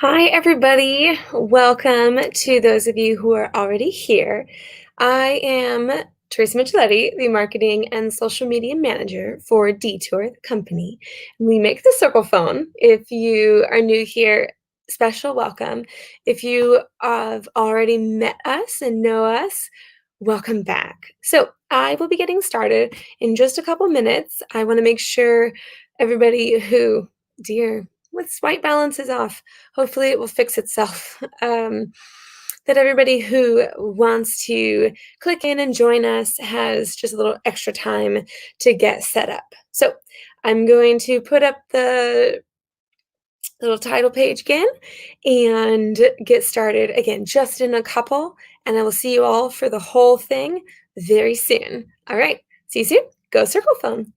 Hi, everybody. Welcome to those of you who are already here. I am Teresa Micheletti, the marketing and social media manager for Detour, the company. We make the Circle Phone. If you are new here, special welcome. If you have already met us and know us, welcome back. So, I will be getting started in just a couple minutes. I want to make sure everybody who, dear, with white balance is off. Hopefully, it will fix itself. That everybody who wants to click in and join us has just a little extra time to get set up. So I'm going to put up the little title page again and get started again just in a couple. And I will see you all for the whole thing very soon. All right. See you soon. Go Circle Phone.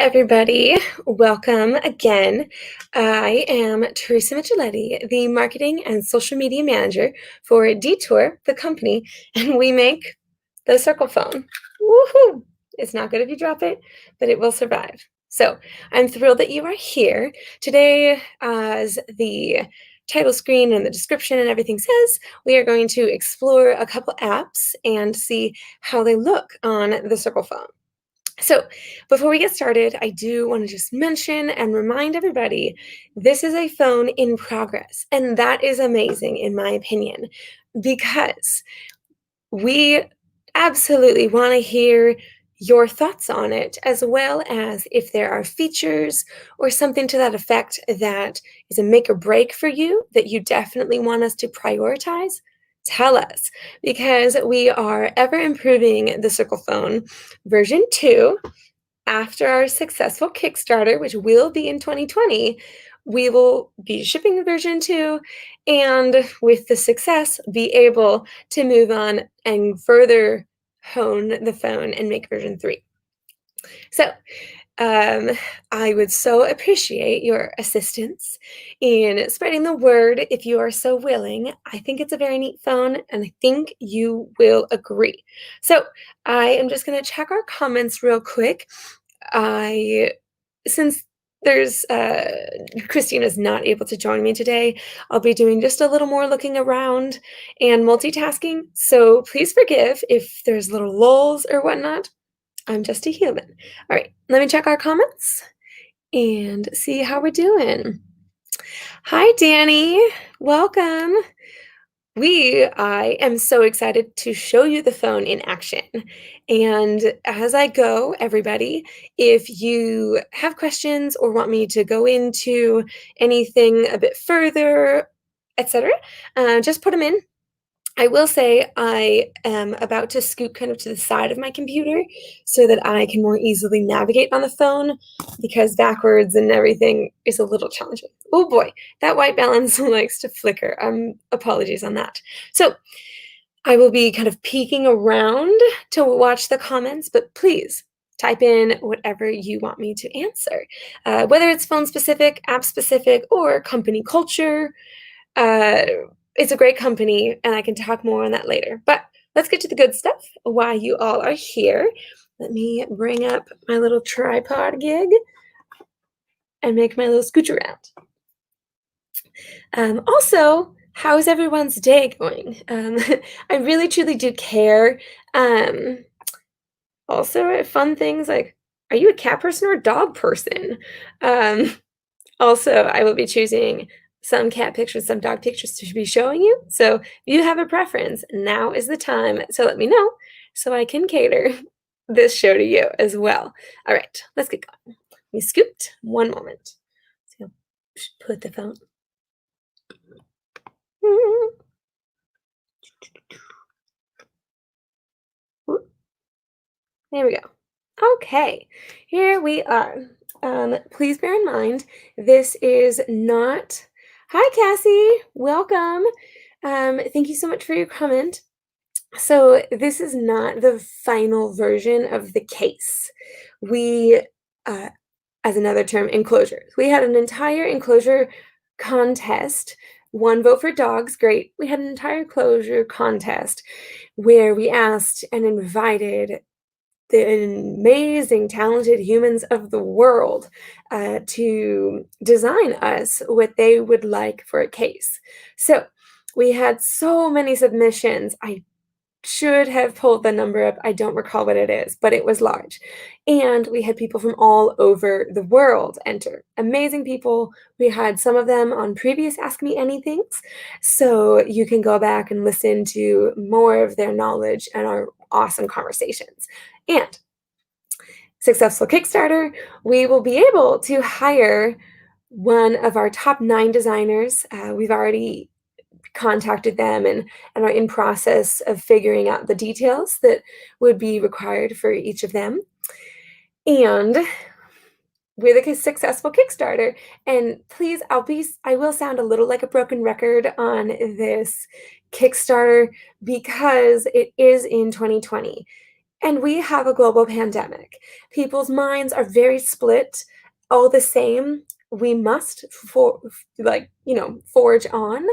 everybody. Welcome again. I am Teresa Micheletti, the Marketing and Social Media Manager for Detour, the company, and we make the Cyrcle Phone. Woohoo! It's not good if you drop it, but it will survive. So I'm thrilled that you are here. Today, as the title screen and the description and everything says, we are going to explore a couple apps and see how they look on the Cyrcle Phone. So, before we get started, I do want to just mention and remind everybody this is a phone in progress, and that is amazing, in my opinion, because we absolutely want to hear your thoughts on it, as well as if there are features or something to that effect that is a make or break for you that you definitely want us to prioritize. Tell us, because we are ever improving the Cyrcle Phone version 2. After our successful Kickstarter, which will be in 2020, we will be shipping version 2, and with the success, be able to move on and further hone the phone and make version 3. So, um, I would so appreciate your assistance in spreading the word if you are so willing. I think it's a very neat phone, and I think you will agree. So, I am just going to check our comments real quick. Since there's Christina's not able to join me today, I'll be doing just a little more looking around and multitasking. So please forgive if there's little lulls or whatnot. I'm just a human. All right, let me check our comments and see how we're doing. Hi, Danny. Welcome. I am so excited to show you the phone in action. And as I go, everybody, if you have questions or want me to go into anything a bit further, etc., just put them in. I will say I am about to scoot kind of to the side of my computer so that I can more easily navigate on the phone, because backwards and everything is a little challenging. Oh boy, that white balance likes to flicker. Apologies on that. So I will be kind of peeking around to watch the comments, but please type in whatever you want me to answer, whether it's phone specific, app specific, or company culture. It's a great company, and I can talk more on that later. But let's get to the good stuff while you all are here. Let me bring up my little tripod gig and make my little scooch around. Also, how's everyone's day going? I really, truly do care. Also, fun things like, are you a cat person or a dog person? Also, I will be choosing some cat pictures, some dog pictures to be showing you. So if you have a preference, now is the time to let me know so I can cater this show to you as well. All right, let's get going. Let me scoot. One moment. So put the phone. There we go. Okay, here we are. Please bear in mind, this is not. Hi, Cassie. Welcome. Thank you so much for your comment. So this is not the final version of the case. We, as another term, enclosures. We had an entire enclosure contest. One vote for dogs, great. We had an entire enclosure contest where we asked and invited the amazing, talented humans of the world to design us what they would like for a case. So we had so many submissions. I should have pulled the number up. I don't recall what it is, but it was large. And we had people from all over the world enter. Amazing people. We had some of them on previous Ask Me Anythings. So you can go back and listen to more of their knowledge and our awesome conversations. And successful Kickstarter, we will be able to hire one of our top 9 designers. We've already contacted them and are in process of figuring out the details that would be required for each of them. And with a successful Kickstarter, and please, I will sound a little like a broken record on this Kickstarter because it is in 2020. And we have a global pandemic. People's minds are very split. All the same, we must forge on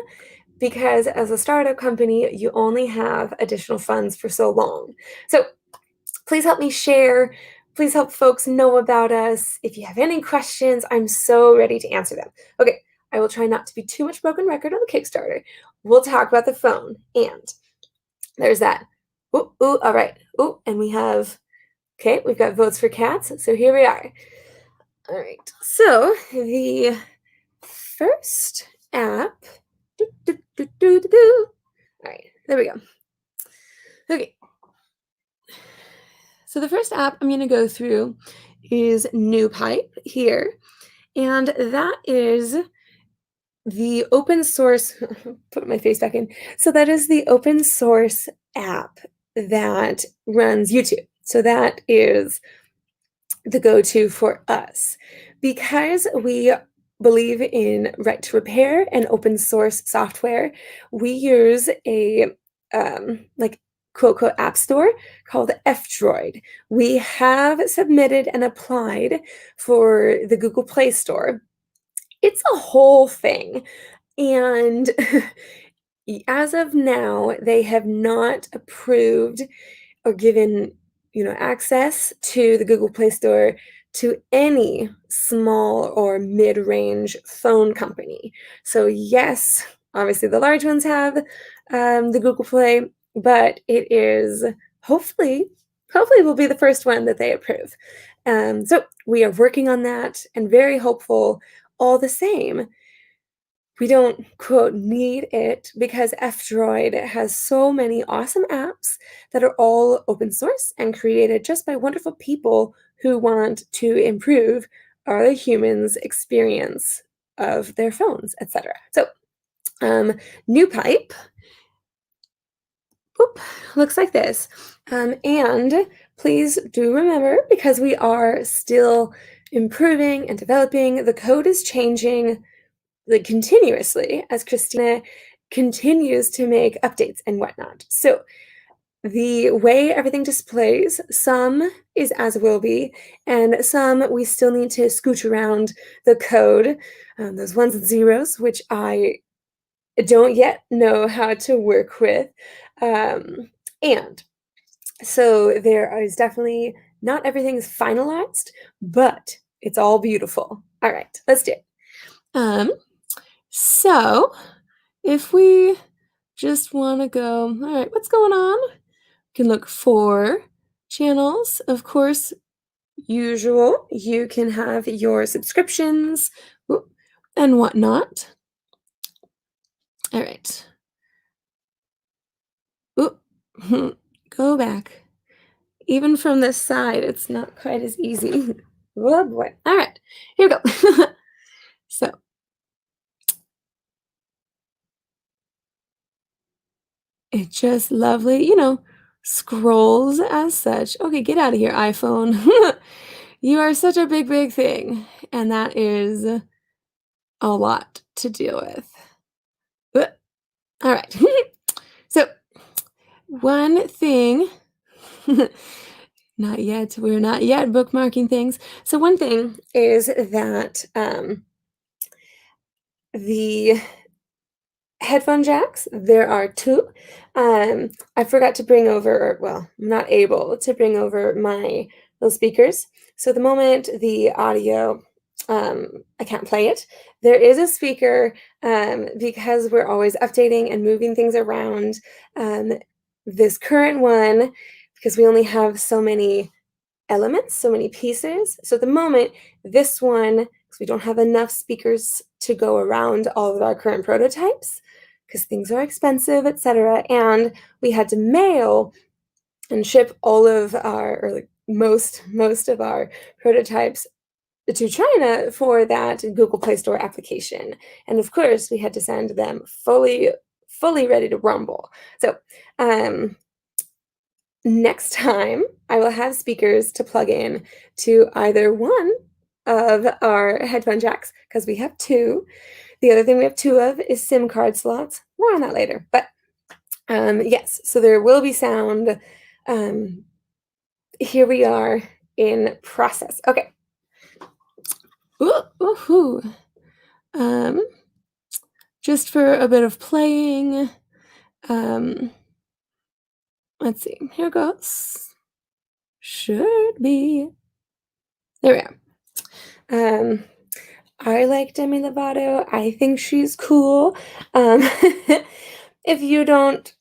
because as a startup company, you only have additional funds for so long. So please help me share. Please help folks know about us. If you have any questions, I'm so ready to answer them. Okay, I will try not to be too much broken record on the Kickstarter. We'll talk about the phone. And there's that. Ooh, ooh, all right. Ooh, and okay, we've got votes for cats. So here we are. All right. So the first app. All right, there we go. Okay. So the first app I'm going to go through is NewPipe here. And that is the open source, put my face back in. So that is the open source app that runs YouTube. So that is the go-to for us because we believe in right to repair and open source software. We use a like quote quote app store called F-Droid. We have submitted and applied for the Google Play Store. It's a whole thing. And as of now, they have not approved or given, access to the Google Play Store to any small or mid-range phone company. So yes, obviously the large ones have the Google Play, but it is hopefully will be the first one that they approve. So we are working on that and very hopeful. All the same, we don't, quote, need it because F-Droid has so many awesome apps that are all open source and created just by wonderful people who want to improve other humans' experience of their phones, etc. So, NewPipe, looks like this. And please do remember, because we are still improving and developing, the code is changing continuously as Christina continues to make updates and whatnot. So the way everything displays, some is as will be, and some we still need to scooch around the code, those ones and zeros, which I don't yet know how to work with. And so there is definitely not everything is finalized, but it's all beautiful. All right, let's do it. So if we just want to go, all right, what's going on? You can look for channels. Of course, usual, you can have your subscriptions and whatnot. All right. Go back. Even from this side, it's not quite as easy. Oh boy. All right, here we go. So it just lovely, scrolls as such. Okay, get out of here, iPhone. You are such a big, big thing, and that is a lot to deal with. All right. So, one thing, not yet, we're not yet bookmarking things. So, one thing is that the headphone jacks, there are two. I forgot to bring over, well, I'm not able to bring over my little speakers. So the moment the audio, I can't play it. There is a speaker because we're always updating and moving things around. This current one, because we only have so many elements, so many pieces. So at the moment, this one, because we don't have enough speakers to go around all of our current prototypes, because things are expensive, etc. And we had to mail and ship all of our, or like most of our prototypes to China for that Google Play Store application. And of course, we had to send them fully ready to rumble. So next time, I will have speakers to plug in to either one of our headphone jacks, because we have two. The other thing we have two of is SIM card slots. More on that later. But yes, so there will be sound here we are in process. Okay. Ooh, ooh, um, just for a bit of playing. Um, let's see. Here goes. Should be. There we go. I like Demi Lovato. I think she's cool. Um, if you don't,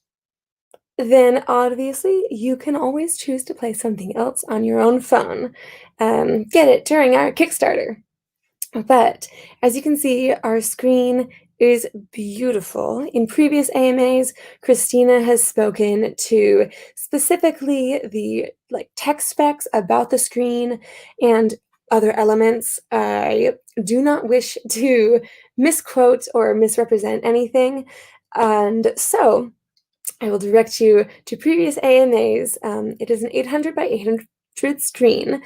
then obviously you can always choose to play something else on your own phone. Get it during our Kickstarter. But as you can see, our screen is beautiful. In previous AMAs, Christina has spoken to specifically the tech specs about the screen and other elements. I do not wish to misquote or misrepresent anything. And so I will direct you to previous AMAs. It is an 800 by 800 screen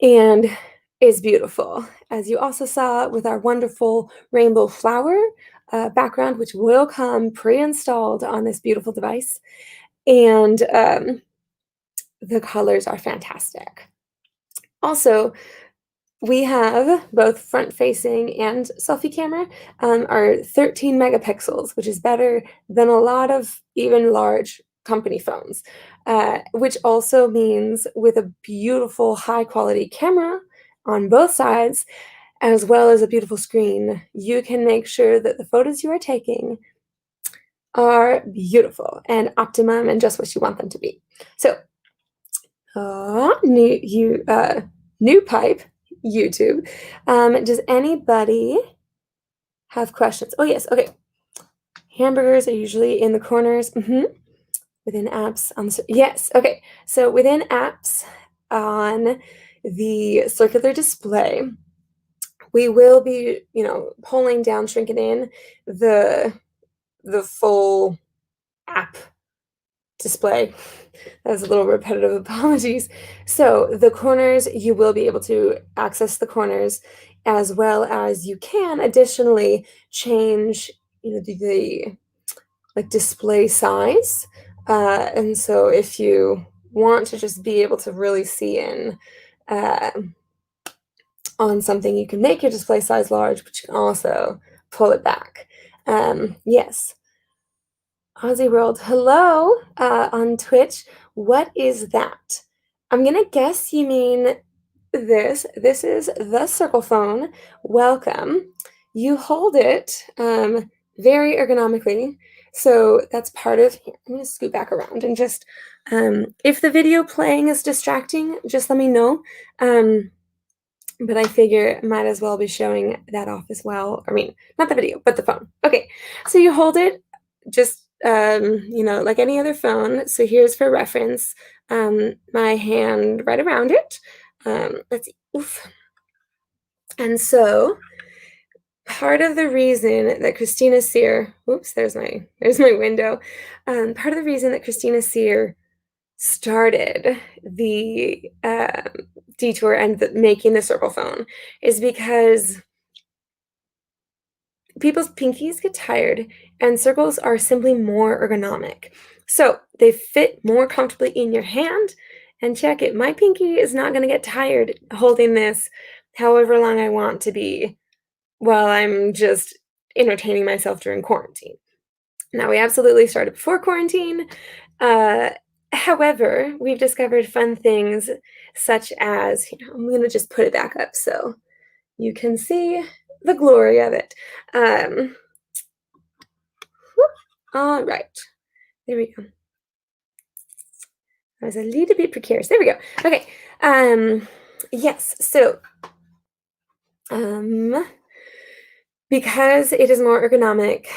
and is beautiful. As you also saw with our wonderful rainbow flower background, which will come pre-installed on this beautiful device. And the colors are fantastic. Also, we have both front-facing and selfie camera are 13 megapixels, which is better than a lot of even large company phones, which also means with a beautiful high-quality camera on both sides, as well as a beautiful screen, you can make sure that the photos you are taking are beautiful and optimum and just what you want them to be. So, new pipe, YouTube. Does anybody have questions? Oh, yes. Okay. Hamburgers are usually in the corners. Within apps on the, yes. Okay. So within apps on the circular display, we will be, pulling down, shrinking in the full app display. That was a little repetitive, apologies. So the corners, you will be able to access the corners as well as you can additionally change, the display size. And so if you want to just be able to really see in on something, you can make your display size large, but you can also pull it back. Yes. Aussie World, hello on Twitch. What is that? I'm gonna guess you mean this. This is the Cyrcle Phone. Welcome. You hold it very ergonomically. So that's part of, here, I'm gonna scoot back around and just, if the video playing is distracting, just let me know. But I figure I might as well be showing that off as well. I mean, not the video, but the phone. Okay, so you hold it just, like any other phone. So here's for reference, my hand right around it. Let's see. Oof. And so part of the reason that Christina Sear, oops, there's my window. Part of the reason that Christina Sear started the detour and making the Cyrcle Phone is because people's pinkies get tired and circles are simply more ergonomic. So they fit more comfortably in your hand. And check it, my pinky is not going to get tired holding this however long I want to be while I'm just entertaining myself during quarantine. Now, we absolutely started before quarantine. However, we've discovered fun things such as, I'm going to just put it back up so you can see the glory of it. All right, there we go. I was a little bit precarious. There we go. Okay. Yes. So, because it is more ergonomic,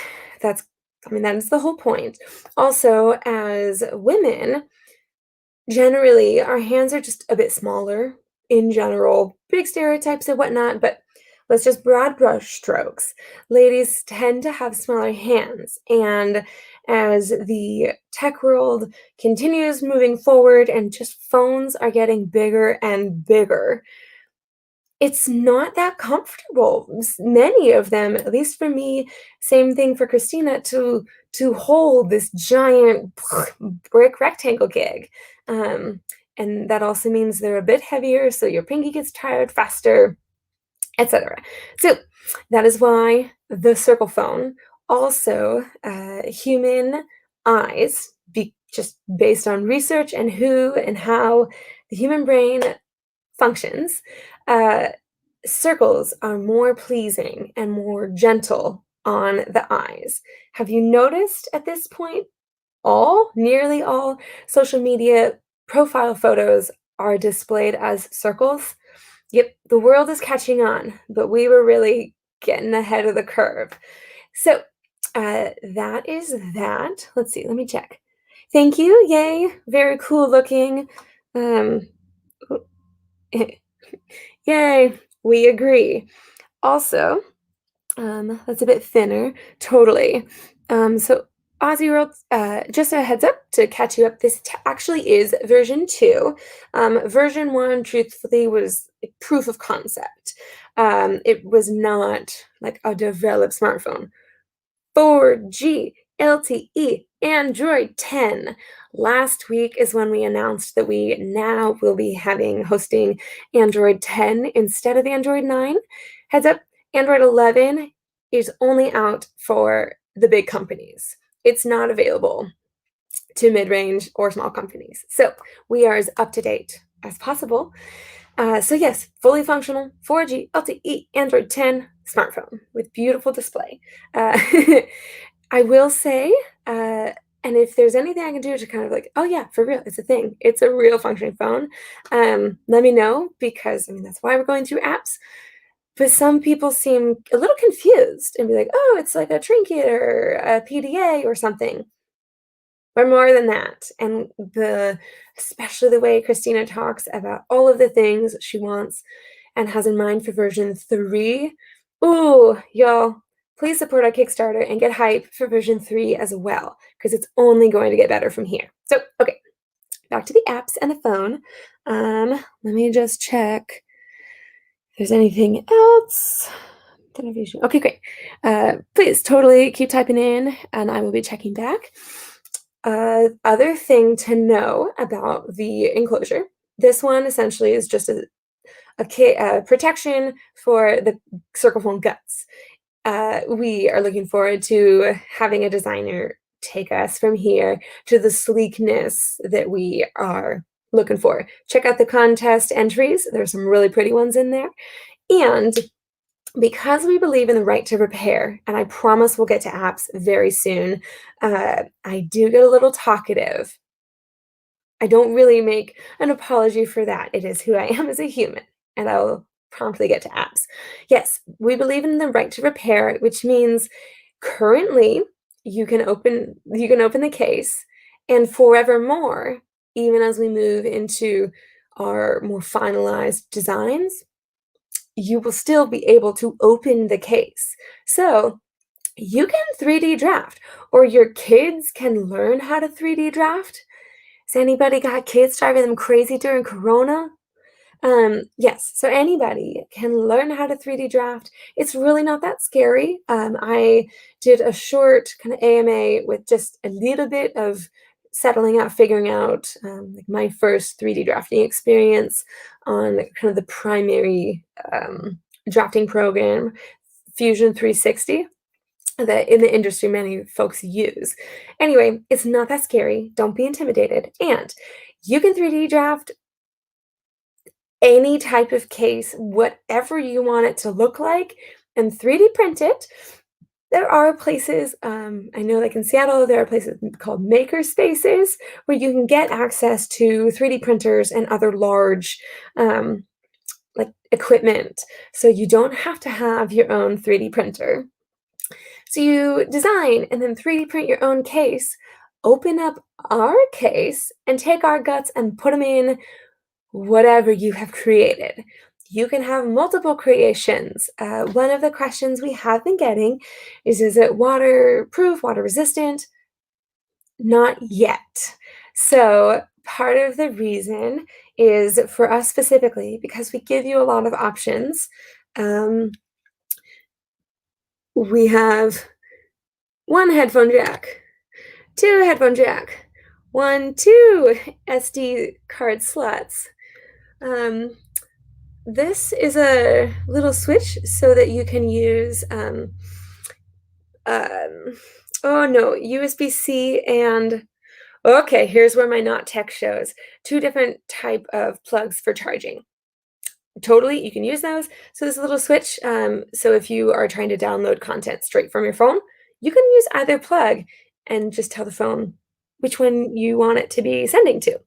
that's the whole point. Also, as women, generally, our hands are just a bit smaller in general, big stereotypes and whatnot, but let's just broad brush strokes. Ladies tend to have smaller hands, and as the tech world continues moving forward and just phones are getting bigger and bigger, it's not that comfortable. Many of them, at least for me, same thing for Christina, to hold this giant brick rectangle gig. and that also means they're a bit heavier, so your pinky gets tired faster, etc. So that is why the Circle Phone, also human eyes, just based on research and who and how the human brain functions, uh, circles are more pleasing and more gentle on the eyes. Have you noticed at this point nearly all social media profile photos are displayed as circles? Yep, the world is catching on, but we were really getting ahead of the curve. So that is that. Let's see, let me check. Thank you. Yay. Very cool looking. Um, yay. We agree. Also, that's a bit thinner. Totally. So Aussie World, just a heads up to catch you up. This actually is version 2. Version 1, truthfully, was a proof of concept. It was not like a developed smartphone. 4G, LTE, Android 10. Last week is when we announced that we now will be hosting Android 10 instead of Android 9. Heads up, Android 11 is only out for the big companies. It's not available to mid-range or small companies. So we are as up to date as possible. So yes, fully functional 4G LTE Android 10 smartphone with beautiful display. Uh, I will say, and if there's anything I can do to kind of like, oh yeah, for real, it's a thing. It's a real functioning phone. Let me know, because I mean that's why we're going through apps. But some people seem a little confused and be like, oh, it's like a trinket or a PDA or something. We're more than that. And especially the way Christina talks about all of the things she wants and has in mind for version 3. Ooh, y'all, please support our Kickstarter and get hype for version 3 as well, because it's only going to get better from here. So, okay, back to the apps and the phone. Let me just check if there's anything else. Television. Okay, great. Please totally keep typing in, and I will be checking back. Other thing to know about the enclosure, this one essentially is just a protection for the Circle Phone guts. We are looking forward to having a designer take us from here to the sleekness that we are looking for. Check out the contest entries. There's some really pretty ones in there. And because we believe in the right to repair, and I promise we'll get to apps very soon, I do get a little talkative. I don't really make an apology for that. It is who I am as a human, and I'll promptly get to apps. Yes, we believe in the right to repair, which means currently you can open the case, and forevermore, even as we move into our more finalized designs, you will still be able to open the case. So you can 3D draft, or your kids can learn how to 3D draft. Has anybody got kids driving them crazy during Corona? Yes, so anybody can learn how to 3D draft. It's really not that scary. I did a short kind of AMA with just a little bit of settling out, figuring out like my first 3D drafting experience on kind of the primary drafting program, Fusion 360, that in the industry many folks use. Anyway, it's not that scary. Don't be intimidated. And you can 3D draft any type of case, whatever you want it to look like, and 3D print it. There are places, I know like in Seattle, there are places called maker spaces where you can get access to 3D printers and other large like equipment. So you don't have to have your own 3D printer. So you design and then 3D print your own case, open up our case and take our guts and put them in whatever you have created. You can have multiple creations. One of the questions we have been getting is it waterproof, water resistant? Not yet. So part of the reason is for us specifically, because we give you a lot of options. We have one headphone jack, two headphone jack, one, two SD card slots. Um, this is a little switch so that you can use um, oh no, USB-C and okay, here's where my not tech shows. Two different type of plugs for charging. Totally, you can use those. So this little switch, so if you are trying to download content straight from your phone, you can use either plug and just tell the phone which one you want it to be sending to.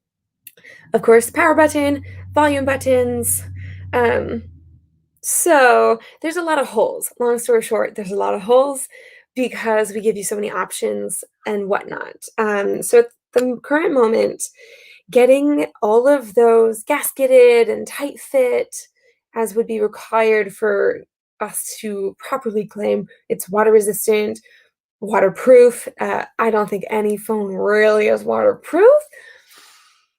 Of course, power button, volume buttons. Um, so there's a lot of holes. Long story short, there's a lot of holes because we give you so many options and whatnot. So at the current moment, getting all of those gasketed and tight fit as would be required for us to properly claim it's water resistant, waterproof. I don't think any phone really is waterproof,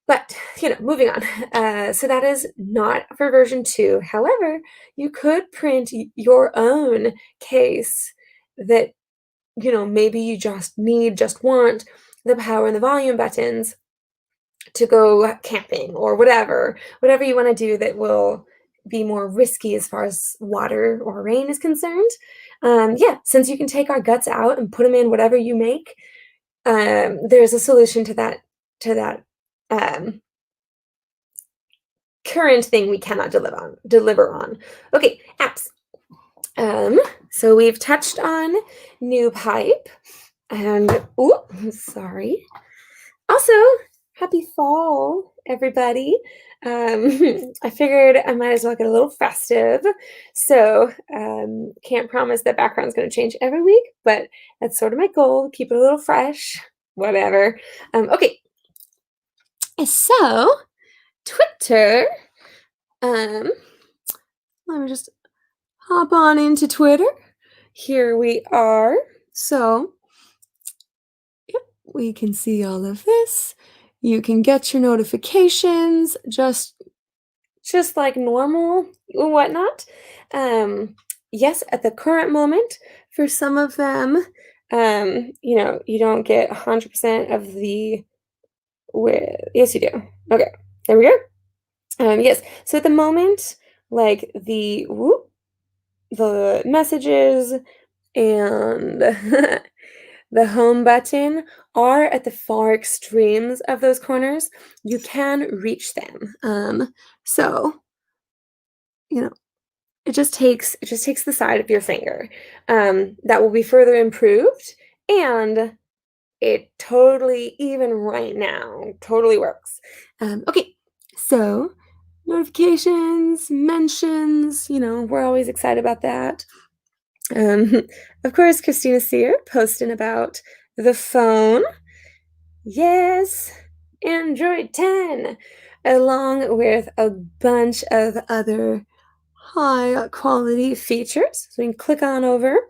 but moving on. So that is not for version 2. However, you could print your own case that maybe you just want the power and the volume buttons to go camping or whatever you want to do that will be more risky as far as water or rain is concerned. Yeah, since you can take our guts out and put them in whatever you make, there's a solution to that um, current thing we cannot deliver on. Okay, apps. So we've touched on new pipe and sorry. Also, happy fall, everybody. I figured I might as well get a little festive. So, can't promise that background's going to change every week, but that's sort of my goal, keep it a little fresh, whatever. Okay, so Twitter, um, let me just hop on into Twitter. Here we are. So, we can see all of this. You can get your notifications just like normal and whatnot. Yes, at the current moment, for some of them, you don't get 100% of the yes, you do. Okay, there we go. Yes, so at the moment, like the messages and the home button are at the far extremes of those corners. You can reach them. So, it just takes the side of your finger. That will be further improved, and it totally, even right now, totally works. Okay, so notifications, mentions, we're always excited about that. Um, of course, Christina Sear posting about the phone. Yes, Android 10, along with a bunch of other high quality features. So we can click on over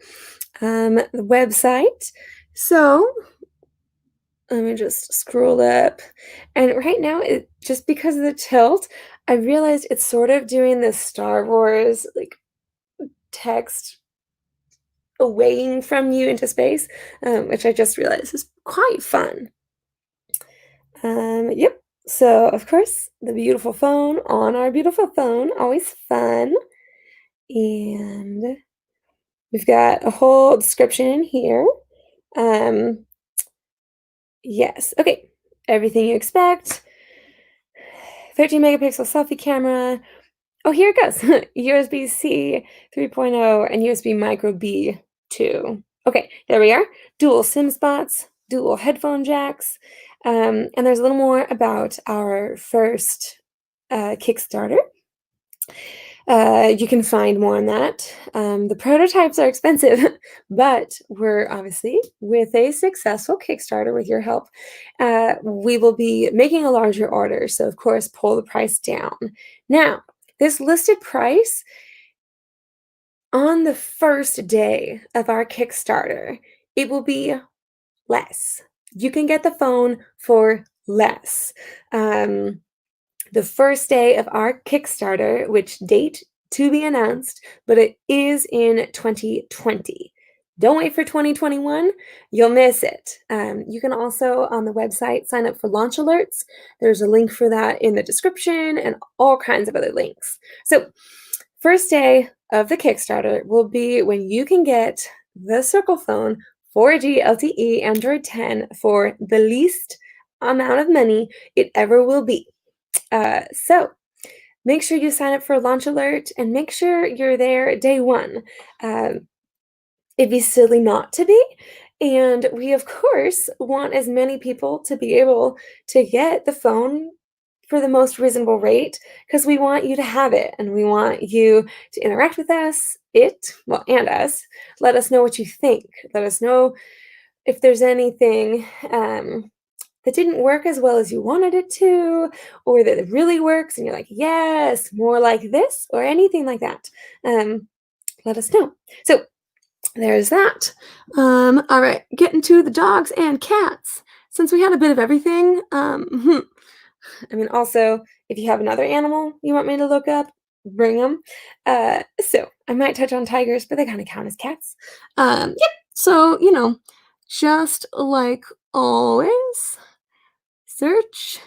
the website. So let me just scroll up. And right now, just because of the tilt, I realized it's sort of doing this Star Wars like text away from you into space, which I just realized is quite fun. Yep. So, of course, the beautiful phone on our beautiful phone, always fun. And we've got a whole description in here. Yes. Okay. Everything you expect. 13 megapixel selfie camera. Oh, here it goes. USB-C 3.0 and USB micro B 2. Okay, there we are. Dual SIM spots, dual headphone jacks. And there's a little more about our first Kickstarter. You can find more on that. The prototypes are expensive, but we're obviously, with a successful Kickstarter, with your help, we will be making a larger order. So, of course, pull the price down. Now, this listed price on the first day of our Kickstarter, it will be less. You can get the phone for less. The first day of our Kickstarter, which date to be announced, but it is in 2020. Don't wait for 2021. You'll miss it. You can also, on the website, sign up for launch alerts. There's a link for that in the description and all kinds of other links. So, first day of the Kickstarter will be when you can get the Cyrcle Phone 4G LTE Android 10 for the least amount of money it ever will be. So make sure you sign up for a launch alert and make sure you're there day one. Um, It'd be silly not to be. And we, of course, want as many people to be able to get the phone for the most reasonable rate because we want you to have it and we want you to interact with us, and us. Let us know what you think. Let us know if there's anything that didn't work as well as you wanted it to, or that it really works and you're like, yes, more like this, or anything like that. Let us know. So, there's that. All right, getting to the dogs and cats. Since we had a bit of everything, I mean, also, if you have another animal you want me to look up, bring them. So I might touch on tigers, but they kind of count as cats. Yep. So, just like always, search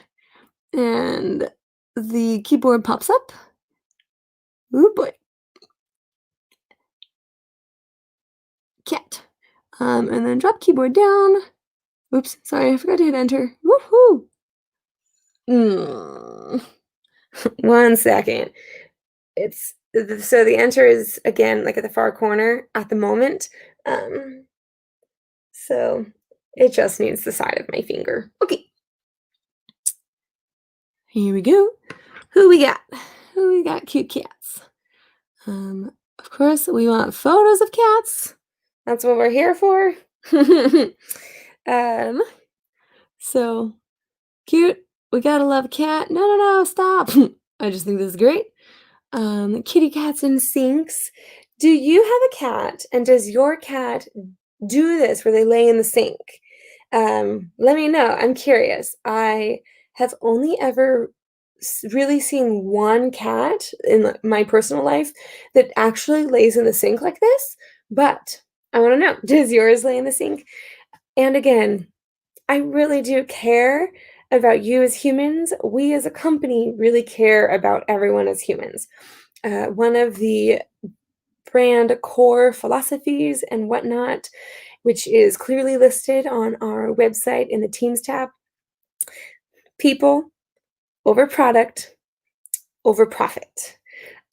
and the keyboard pops up. Oh boy, cat. And then drop keyboard down. Oops, sorry, I forgot to hit enter. Woohoo! Mm. One second. So the enter is again like at the far corner at the moment. Um, so it just needs the side of my finger. Okay, here we go. Who we got? Who we got? Cute cats. Of course, we want photos of cats. That's what we're here for. um, so cute. We gotta love cat. No, no, no, stop. I just think this is great. Kitty cats and sinks. Do you have a cat and does your cat do this where they lay in the sink? Let me know. I'm curious. I have only ever really seen one cat in my personal life that actually lays in the sink like this, but I want to know, does yours lay in the sink? And again, I really do care about you as humans. We as a company really care about everyone as humans. One of the brand core philosophies and whatnot, which is clearly listed on our website in the Teams tab, people over product over profit.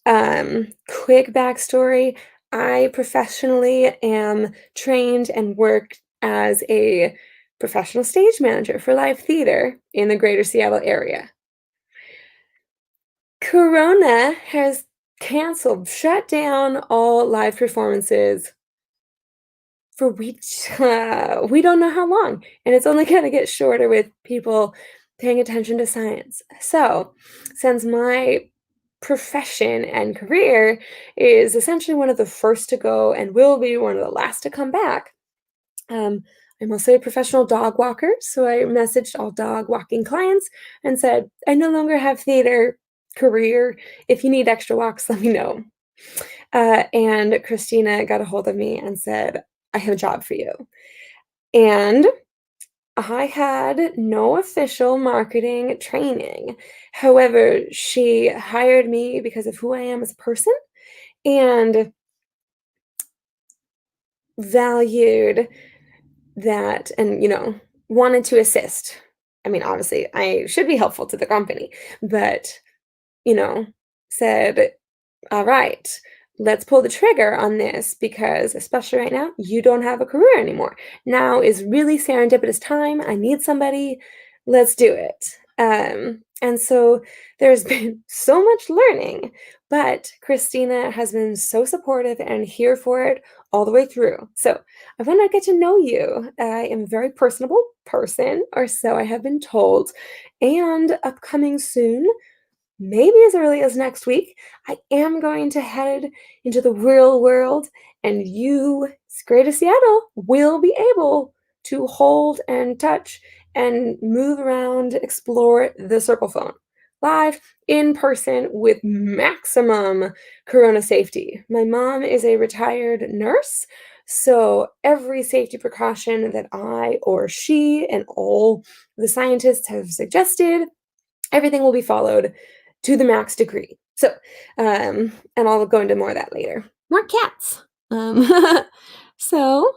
Quick backstory. I professionally am trained and work as a professional stage manager for live theater in the greater Seattle area. Corona has canceled, shut down all live performances for weeks. We don't know how long, and it's only going to get shorter with people paying attention to science. So, since my profession and career is essentially one of the first to go and will be one of the last to come back, um, I'm also a professional dog walker, so I messaged all dog walking clients and said, I no longer have theater career. If you need extra walks, let me know. And Christina got a hold of me and said, I have a job for you. And I had no official marketing training. However, she hired me because of who I am as a person and valued that and, wanted to assist. I mean, obviously, I should be helpful to the company, but, you know, said, all right, let's pull the trigger on this because, especially right now, you don't have a career anymore. Now is really serendipitous time. I need somebody. Let's do it. And so there's been so much learning, but Christina has been so supportive and here for it all the way through. So I want to get to know you. I am a very personable person, or so I have been told. And upcoming soon, maybe as early as next week, I am going to head into the real world, and you, Greater Seattle, will be able to hold and touch and move around, explore the Cyrcle Phone live in person with maximum corona safety. My mom is a retired nurse, So every safety precaution that I or she and all the scientists have suggested, everything will be followed to the max degree. So, and I'll go into more of that later. More cats. So,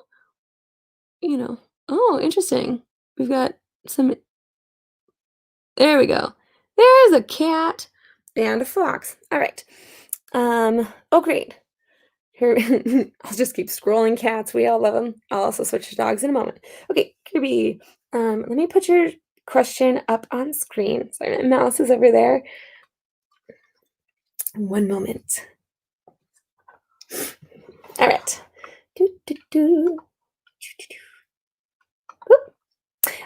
oh, interesting. We've got some, there we go. There's a cat and a fox. All right. Oh, great. Here, I'll just keep scrolling cats. We all love them. I'll also switch to dogs in a moment. Okay, Kirby, let me put your question up on screen. Sorry, my mouse is over there. One moment. All right. Do, do, do. Oop.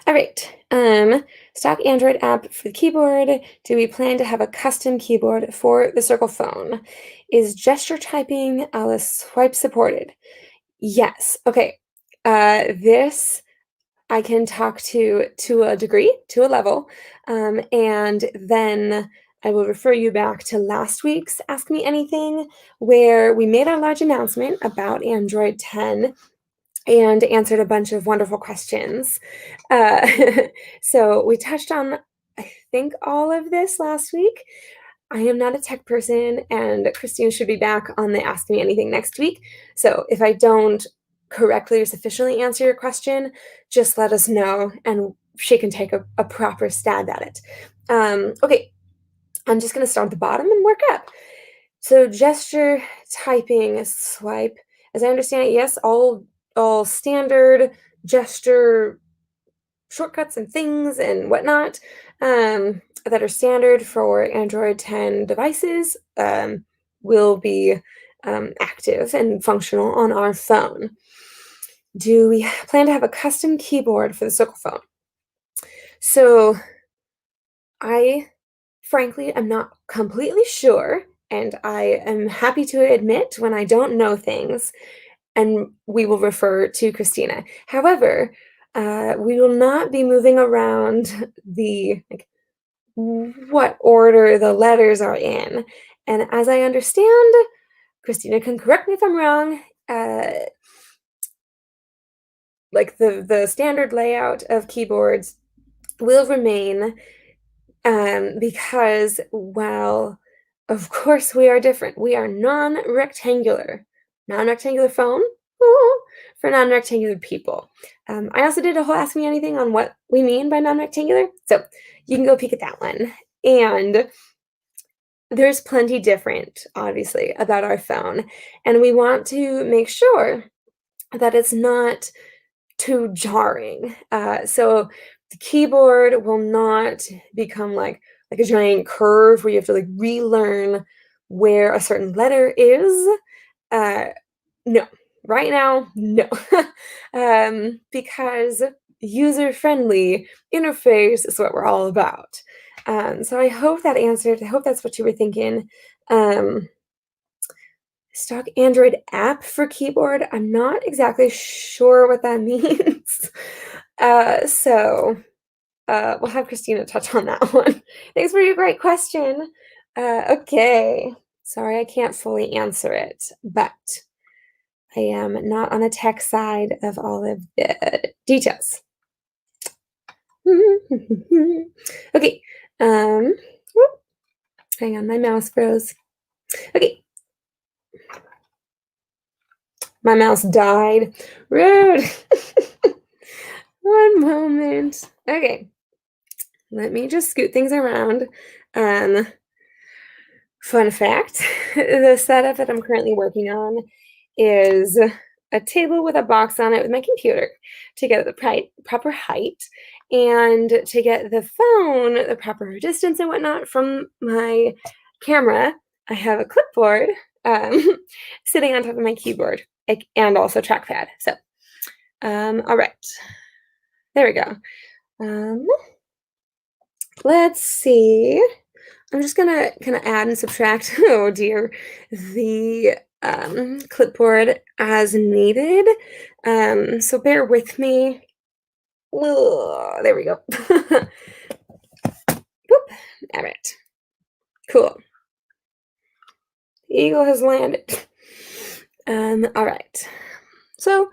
All right. Stock Android app for the keyboard. Do we plan to have a custom keyboard for the Cyrcle phone? Is gesture typing a la swipe supported? Yes. Okay. This I can talk to a degree, to a level, and then I will refer you back to last week's Ask Me Anything, where we made our large announcement about Android 10 and answered a bunch of wonderful questions. Uh, so we touched on, I think, all of this last week. I am not a tech person, and Christine should be back on the Ask Me Anything next week. So if I don't correctly or sufficiently answer your question, just let us know, and she can take a proper stab at it. Okay, I'm just going to start at the bottom and work up. So gesture typing swipe, as I understand it, yes, all standard gesture shortcuts and things and whatnot that are standard for Android 10 devices will be active and functional on our phone. Do we plan to have a custom keyboard for the Cyrcle phone? So I frankly am not completely sure, and I am happy to admit when I don't know things, and we will refer to Christina. However, we will not be moving around the what order the letters are in. And as I understand, Christina can correct me if I'm wrong, like the standard layout of keyboards will remain because, well, of course we are different. We are non-rectangular. Non-rectangular phone for non-rectangular people. I also did a whole Ask Me Anything on what we mean by non-rectangular, so you can go peek at that one. And there's plenty different, obviously, about our phone, and we want to make sure that it's not too jarring. So the keyboard will not become like a giant curve where you have to like relearn where a certain letter is. No, right now, no, because user-friendly interface is what we're all about. So I hope that answered. I hope that's what you were thinking. Um, Stock Android app for keyboard. I'm not exactly sure what that means. So we'll have Christina touch on that one. Thanks for your great question. Okay. Sorry, I can't fully answer it, but I am not on the tech side of all of the details. Okay. Whoop. Hang on, my mouse froze. Okay. My mouse died. Rude. One moment. Okay. Let me just scoot things around. Fun fact, the setup that I'm currently working on is a table with a box on it with my computer to get the proper height and to get the phone the proper distance and whatnot from my camera. I have a clipboard sitting on top of my keyboard and also trackpad. So, all right, there we go. Let's see. I'm just gonna kind of add and subtract, oh dear, the clipboard as needed. So bear with me. Ugh, there we go. Boop. All right. Cool. The eagle has landed. All right. So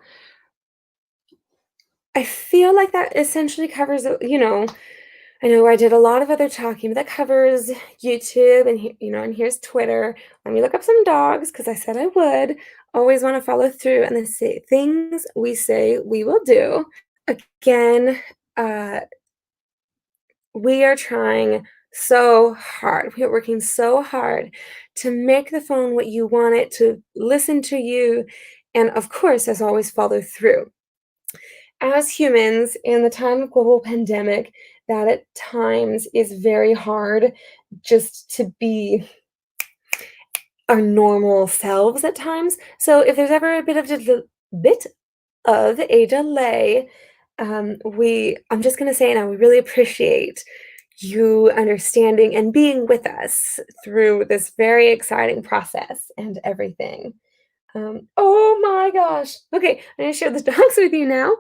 I feel like that essentially covers, I know I did a lot of other talking, but that covers YouTube and and here's Twitter. Let me look up some dogs because I said I would. Always want to follow through and the things we say we will do. Again, uh, we are trying so hard. We are working so hard to make the phone what you want it to listen to you, and of course, as always, follow through. As humans in the time of global pandemic, that at times is very hard just to be our normal selves at times. So if there's ever a bit of a delay, I'm just gonna say now we really appreciate you understanding and being with us through this very exciting process and everything. Oh my gosh. Okay, I'm gonna share the dogs with you now.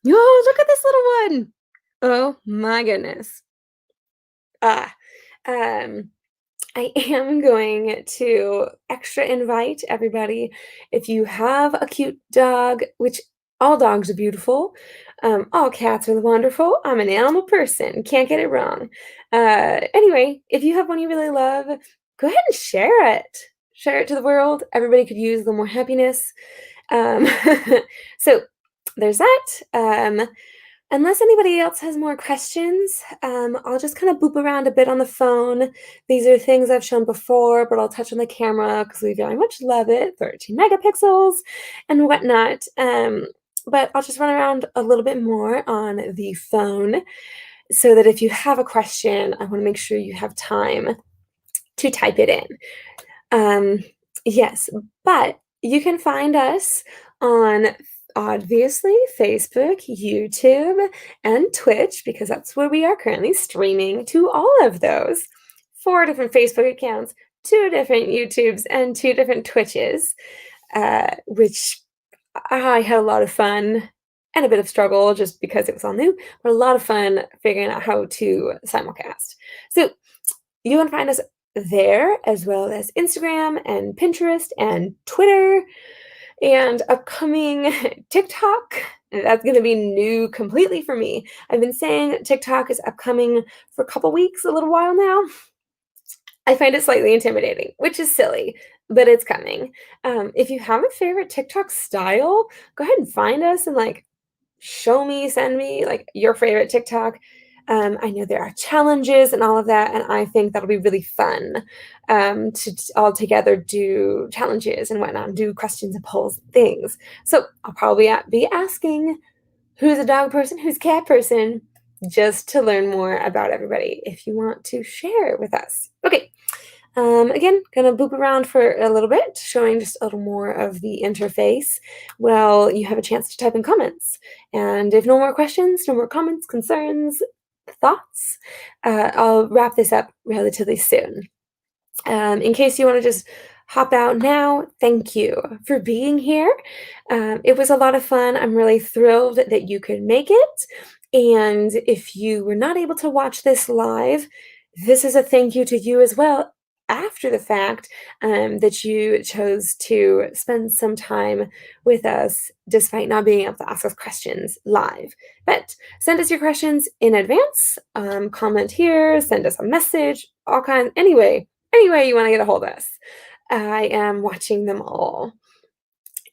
Oh, look at this little one. Oh my goodness. Ah, um, I am going to extra invite everybody. If you have a cute dog, which all dogs are beautiful, all cats are wonderful. I'm an animal person, can't get it wrong. Anyway, if you have one you really love, go ahead and share it. Share it to the world. Everybody could use a little more happiness. Um, so there's that. Unless anybody else has more questions, I'll just kind of boop around a bit on the phone. These are things I've shown before, but I'll touch on the camera because we very much love it, 13 megapixels and whatnot. But I'll just run around a little bit more on the phone so that if you have a question, I want to make sure you have time to type it in. Um, yes, but you can find us on obviously Facebook, YouTube, and Twitch because that's where we are currently streaming to all of those. 4 different Facebook accounts, 2 different YouTubes, and 2 different Twitches, which I had a lot of fun and a bit of struggle just because it was all new, but a lot of fun figuring out how to simulcast. So you can find us there as well as Instagram and Pinterest and Twitter and upcoming TikTok. That's going to be new completely for me. I've been saying TikTok is upcoming for a couple weeks, a little while now. I find it slightly intimidating, which is silly, but it's coming. If you have a favorite TikTok style, go ahead and find us and show me, send me like your favorite TikTok. I know there are challenges and all of that, and I think that'll be really fun to all together do challenges and whatnot, and do questions and polls and things. So I'll probably be asking who's a dog person, who's a cat person, just to learn more about everybody if you want to share it with us. Okay. Again, gonna boop around for a little bit, showing just a little more of the interface. Well, you have a chance to type in comments. And if no more questions, no more comments, concerns, thoughts, I'll wrap this up relatively soon. In case you want to just hop out now, thank you for being here. It was a lot of fun. I'm really thrilled that you could make it. And if you were not able to watch this live, this is a thank you to you as well after the fact that you chose to spend some time with us despite not being able to ask us questions live. But send us your questions in advance. Comment here, send us a message, all kinds. Any way you want to get a hold of us. I am watching them all.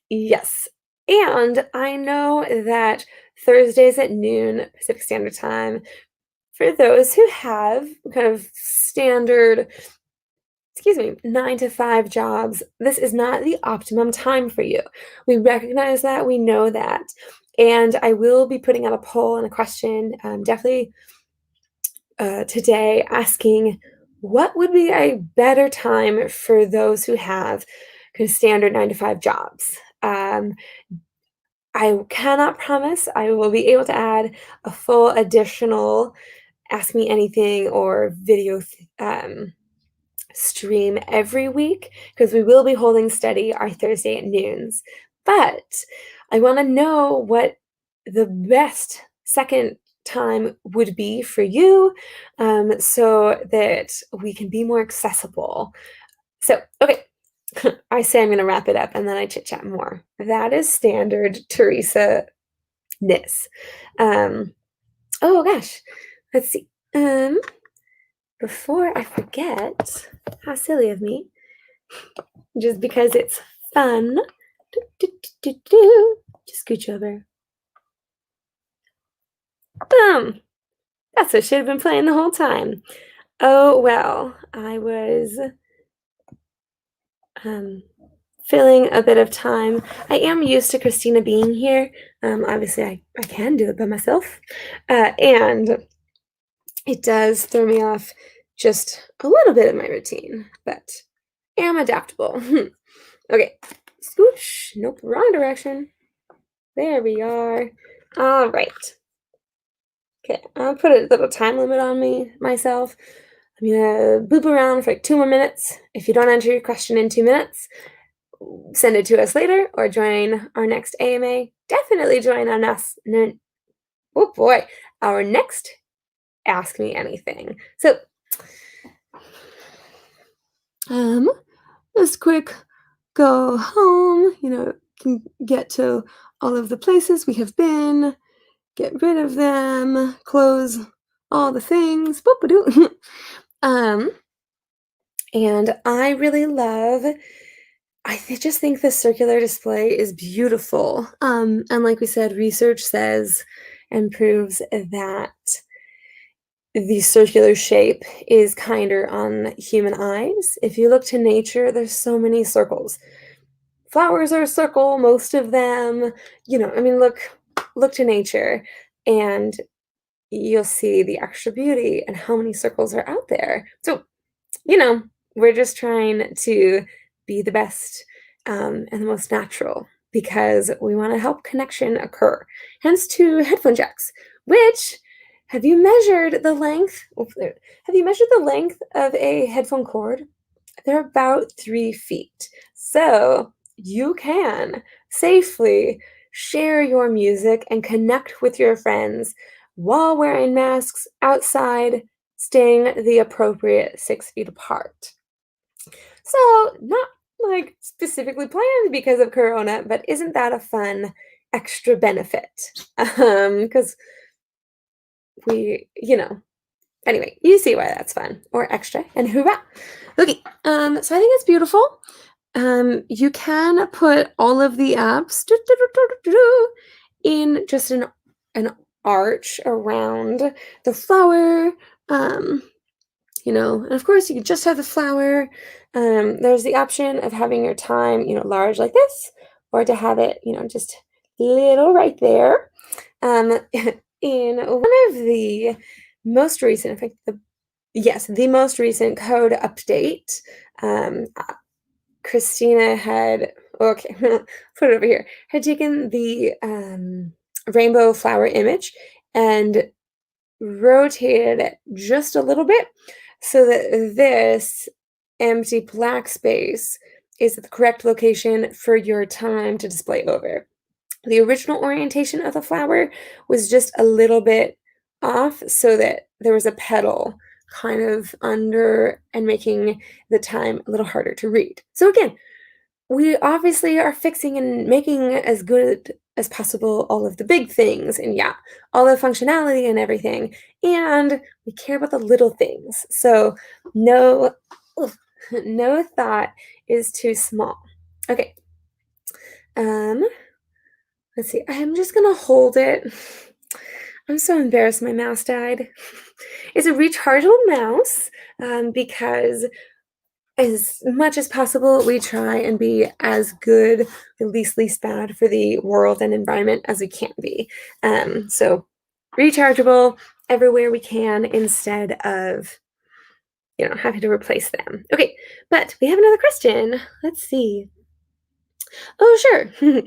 Yes. And I know that Thursdays at noon Pacific Standard Time, for those who have kind of standard, 9 to 5 jobs, this is not the optimum time for you. We recognize that, we know that. And I will be putting out a poll and a question, definitely today, asking what would be a better time for those who have kind of standard 9 to 5 jobs. I cannot promise I will be able to add a full additional Ask Me Anything or video stream every week because we will be holding steady our Thursday at noons. But I want to know what the best second time would be for you so that we can be more accessible. So, okay, I say I'm gonna wrap it up and then I chit chat more. That is standard Teresa-ness. Um, oh gosh, let's see. Before I forget, how silly of me, just because it's fun. Just scooch over. Boom! That's what should have been playing the whole time. Oh well, I was um, filling a bit of time. I am used to Christina being here. Obviously, I can do it by myself. And it does throw me off just a little bit of my routine, but am adaptable. Okay, scooch. Nope, wrong direction. There we are. All right. Okay, I'll put a little time limit on myself. I'm gonna boop around for like 2 more minutes. If you don't answer your question in 2 minutes, send it to us later or join our next AMA. Definitely join on us. Oh boy, our next Ask Me Anything. So, just quick go home, can get to all of the places we have been, get rid of them, close all the things. Boop-a-doo. um, and I really love just think the circular display is beautiful. And like we said, research says and proves that the circular shape is kinder on human eyes. If you look to nature, there's so many circles. Flowers are a circle, most of them. I mean, look to nature, and you'll see the extra beauty and how many circles are out there. So you know, we're just trying to be the best and the most natural because we want to help connection occur. Hence to headphone jacks, which have you measured the length? Have you measured the length of a headphone cord? They're about 3 feet. So you can safely share your music and connect with your friends while wearing masks outside, staying the appropriate 6 feet apart. So, not like specifically planned because of Corona, but isn't that a fun extra benefit? Because anyway, you see why that's fun or extra and hoorah. Okay, so I think it's beautiful. You can put all of the apps in just an arch around the flower. Um, and of course you can just have the flower. There's the option of having your time, large like this, or to have it, just little right there. In one of the most recent, in fact, the most recent code update, Christina had, okay, put it over here, had taken the rainbow flower image and rotated it just a little bit so that this empty black space is the correct location for your time to display over. The original orientation of the flower was just a little bit off so that there was a petal kind of under and making the time a little harder to read. So again, we obviously are fixing and making as good as possible all of the big things and all the functionality and everything. And we care about the little things. So no thought is too small. Okay. Let's see. I'm just gonna hold it. I'm so embarrassed my mouse died. It's a rechargeable mouse because as much as possible, we try and be as good, at least bad for the world and environment as we can be. So rechargeable everywhere we can instead of, having to replace them. Okay, but we have another question. Let's see. Oh, sure.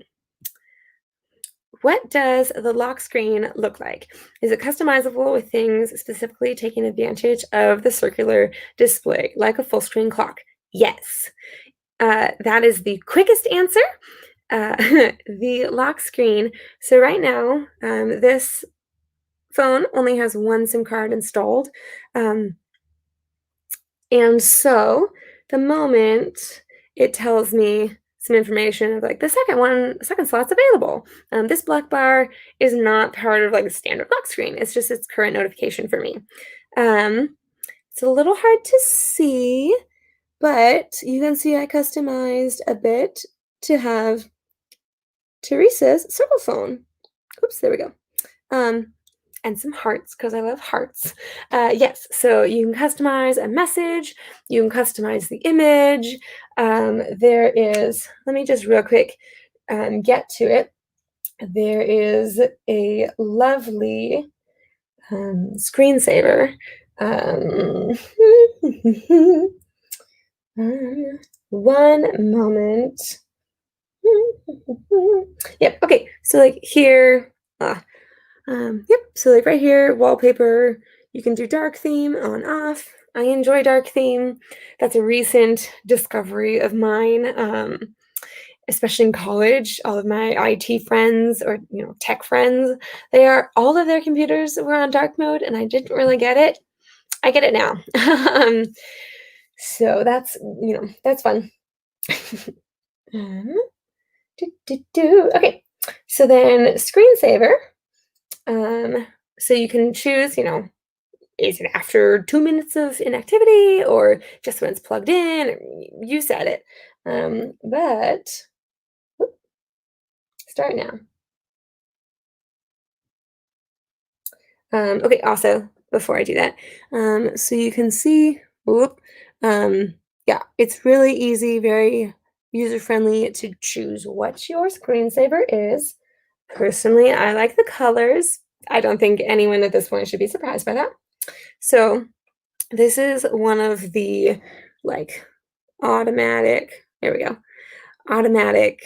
What does the lock screen look like? Is it customizable with things specifically taking advantage of the circular display, like a full screen clock? Yes. That is the quickest answer. The lock screen. So right now, this phone only has one SIM card installed. And so the moment it tells me some information of like the second slot's available. This black bar is not part of like the standard lock screen. It's just its current notification for me. Um, it's a little hard to see, but you can see I customized a bit to have Teresa's Circle Phone. Oops, there we go. Um, and some hearts because I love hearts. Yes, so you can customize a message, you can customize the image. There is, let me just real quick get to it. There is a lovely screensaver. Um, one moment. Yep, okay, so like here, yep, so like right here, wallpaper, you can do dark theme on off. I enjoy dark theme. That's a recent discovery of mine, especially in college. All of my IT friends or tech friends, all of their computers were on dark mode, and I didn't really get it. I get it now. um, so that's fun. Um, Okay, so then screensaver. So you can choose, is it after 2 minutes of inactivity or just when it's plugged in? You said it. But whoop, start now. Okay, also, before I do that, so you can see, whoop, yeah, it's really easy, very user-friendly to choose what your screensaver is. Personally, I like the colors. I don't think anyone at this point should be surprised by that. So this is one of the like automatic, there we go, automatic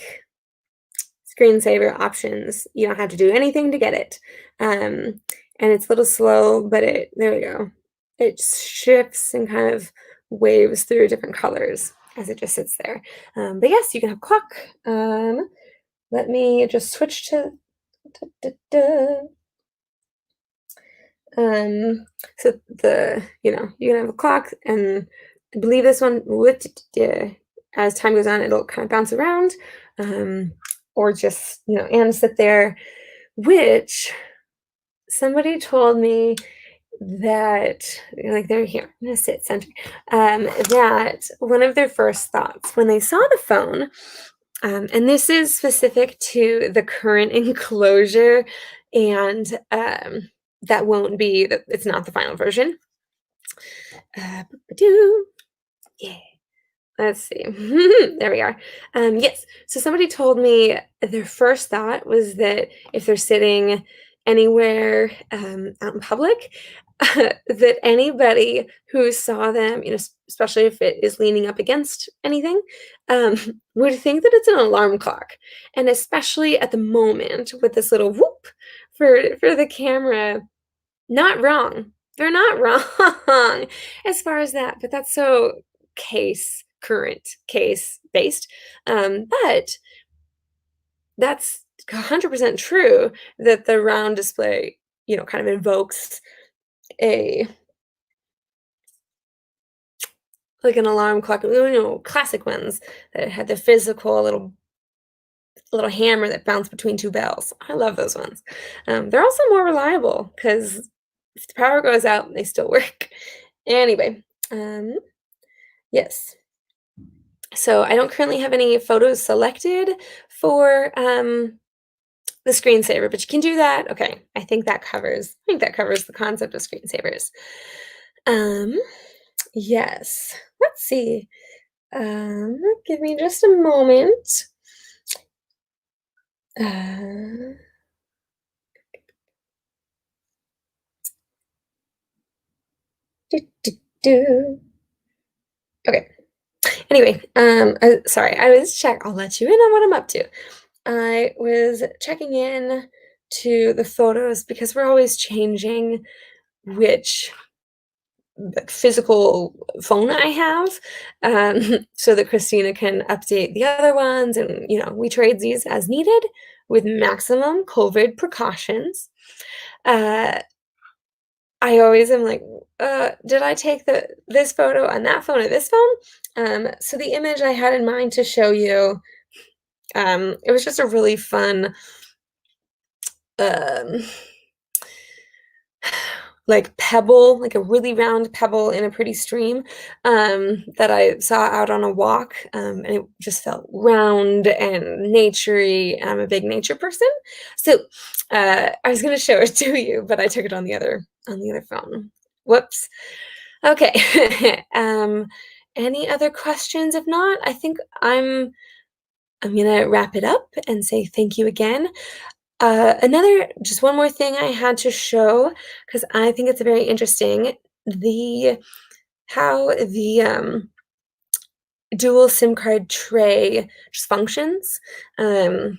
screensaver options. You don't have to do anything to get it. And it's a little slow, but there we go. It shifts and kind of waves through different colors as it just sits there. But yes, you can have clock. Let me just switch to da, da, da. So you can have a clock, and I believe this one, as time goes on, it'll kind of bounce around, or just, and sit there, which somebody told me that, like, they're here, I'm gonna sit center, that one of their first thoughts when they saw the phone, and this is specific to the current enclosure, and that won't be that it's not the final version. Boop-a-doo. Yeah. Let's see. There we are. Yes. So somebody told me their first thought was that if they're sitting anywhere out in public, that anybody who saw them, especially if it is leaning up against anything, um, would think that it's an alarm clock. And especially at the moment with this little whoop for the camera, not wrong. They're not wrong as far as that, but that's so current case based. But that's 100% true that the round display, kind of invokes a like an alarm clock, classic ones that had the physical little hammer that bounced between two bells. I love those ones. They're also more reliable because if the power goes out, they still work. Anyway, yes. So I don't currently have any photos selected for the screensaver, but you can do that. Okay, I think that covers the concept of screensavers. Um, yes. Let's see. Give me just a moment. Uh, do, do, do. Okay. Anyway, sorry, I'll let you in on what I'm up to. I was checking in to the photos because we're always changing which physical phone I have, so that Christina can update the other ones, and we trade these as needed with maximum COVID precautions. Uh, I always am like, did I take this photo on that phone or this phone? So the image I had in mind to show you, it was just a really fun, um, like pebble, like a really round pebble in a pretty stream, that I saw out on a walk, and it just felt round and naturey. I'm a big nature person, so I was gonna show it to you, but I took it on the other phone. Whoops. Okay. Any other questions? If not, I think I'm gonna wrap it up and say thank you again. Just one more thing I had to show because I think it's very interesting, the how the, dual SIM card tray just functions. Um,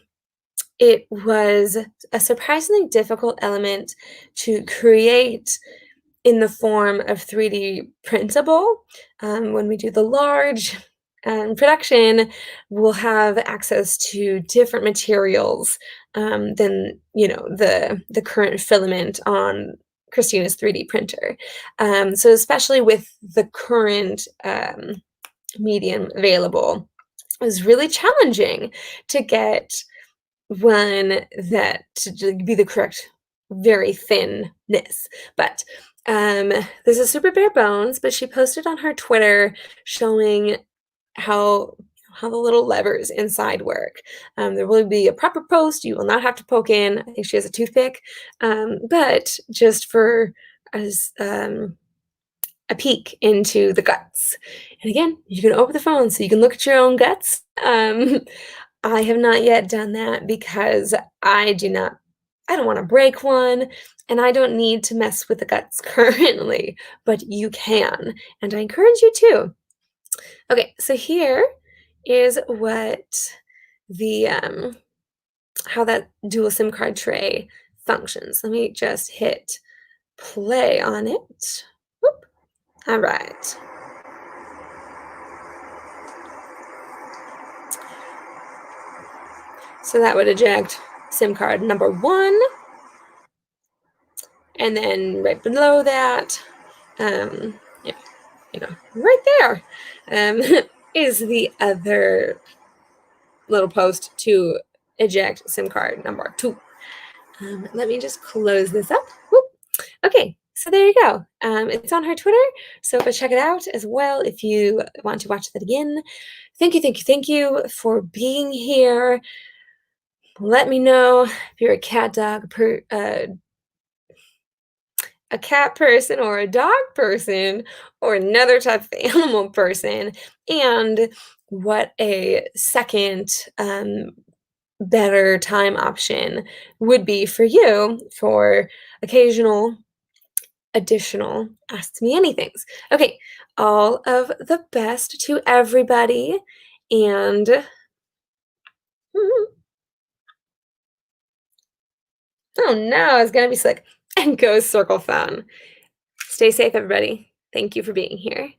it was a surprisingly difficult element to create in the form of 3D printable. When we do the large production, we'll have access to different materials than the current filament on Christina's 3D printer. So especially with the current medium available, it was really challenging to get one that to be the correct, very thinness. But this is super bare bones, but she posted on her Twitter showing how how the little levers inside work. There will be a proper post. You will not have to poke in. I think she has a toothpick, but just for as a peek into the guts. And again, you can open the phone so you can look at your own guts. I have not yet done that because I don't wanna break one, and I don't need to mess with the guts currently, but you can, and I encourage you to. Okay, so here is what the, how that dual SIM card tray functions. Let me just hit play on it. Whoop. Alright. So that would eject SIM card number 1, and then right below that, yeah, right there, um, is the other little post to eject SIM card number 2. Let me just close this up. Whoop. Okay, so there you go. It's on her Twitter, so go check it out as well if you want to watch that again. Thank you, thank you, thank you for being here. Let me know if you're a cat person or a dog person or another type of animal person, and what a second better time option would be for you for occasional additional ask me anythings. Okay, all of the best to everybody, and oh no, it's gonna be slick. And go Circle Phone. Stay safe, everybody. Thank you for being here.